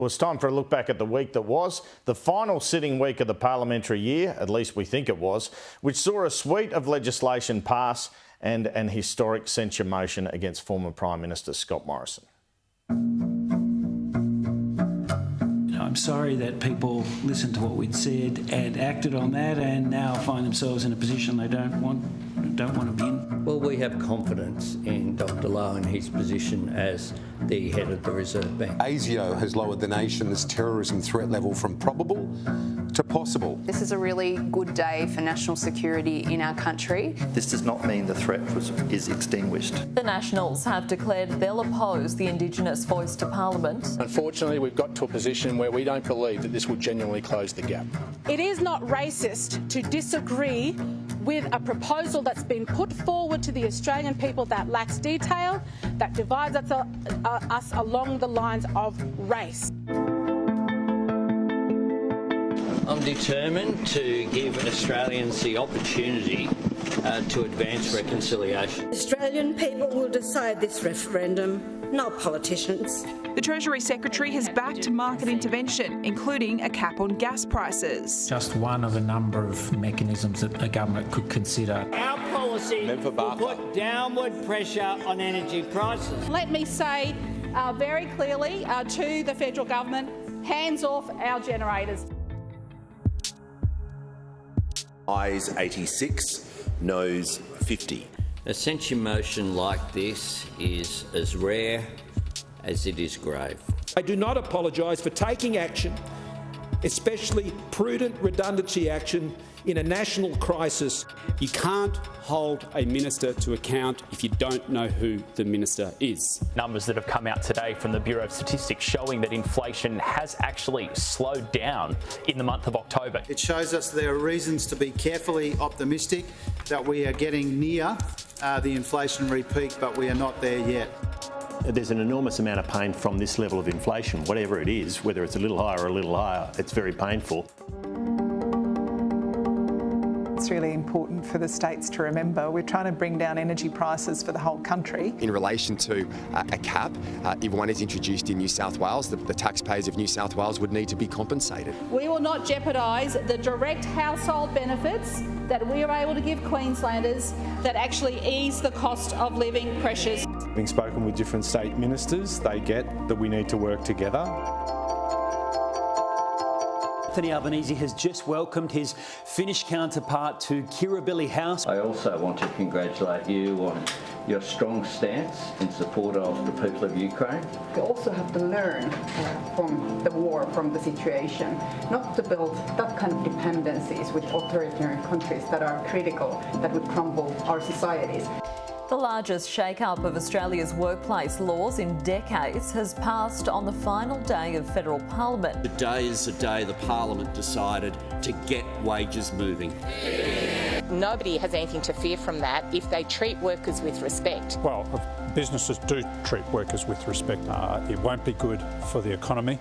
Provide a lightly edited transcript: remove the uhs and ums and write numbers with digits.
Well, it's time for a look back at the week that was, the final sitting week of the parliamentary year, at least we think it was, which saw a suite of legislation pass and an historic censure motion against former Prime Minister Scott Morrison. I'm sorry that people listened to what we'd said and acted on that and now find themselves in a position they don't want to be in. Well, we have confidence in Dr Lowe and his position as the head of the Reserve Bank. ASIO has lowered the nation's terrorism threat level from probable to possible. This is a really good day for national security in our country. This does not mean the threat is extinguished. The Nationals have declared they'll oppose the Indigenous voice to Parliament. Unfortunately, we've got to a position where we don't believe that this will genuinely close the gap. It is not racist to disagree with a proposal that's been put forward to the Australian people that lacks detail, that divides us along the lines of race. I'm determined to give Australians the opportunity to advance reconciliation. Australian people will decide this referendum, not politicians. The Treasury Secretary has backed market intervention, including a cap on gas prices. Just one of a number of mechanisms that a government could consider. Our policy will put downward pressure on energy prices. Let me say very clearly to the federal government, hands off our generators. Ayes 86, noes 50. A censure motion like this is as rare as it is grave. I do not apologise for taking action, especially prudent redundancy action in a national crisis. You can't hold a minister to account if you don't know who the minister is. Numbers that have come out today from the Bureau of Statistics showing that inflation has actually slowed down in the month of October. It shows us there are reasons to be carefully optimistic that we are getting near the inflationary peak, but we are not there yet. There's an enormous amount of pain from this level of inflation, whatever it is, whether it's a little higher or a little higher, it's very painful. It's really important for the states to remember we're trying to bring down energy prices for the whole country. In relation to a cap, if one is introduced in New South Wales, the taxpayers of New South Wales would need to be compensated. We will not jeopardise the direct household benefits that we are able to give Queenslanders that actually ease the cost of living pressures. Having spoken with different state ministers, they get that we need to work together. Anthony Albanese has just welcomed his Finnish counterpart to Kirribilli House. I also want to congratulate you on your strong stance in support of the people of Ukraine. We also have to learn from the war, from the situation, not to build that kind of dependencies with authoritarian countries that are critical, that would crumble our societies. The largest shake-up of Australia's workplace laws in decades has passed on the final day of federal parliament. Today is the day the parliament decided to get wages moving. Nobody has anything to fear from that if they treat workers with respect. Well, if businesses do treat workers with respect, it won't be good for the economy.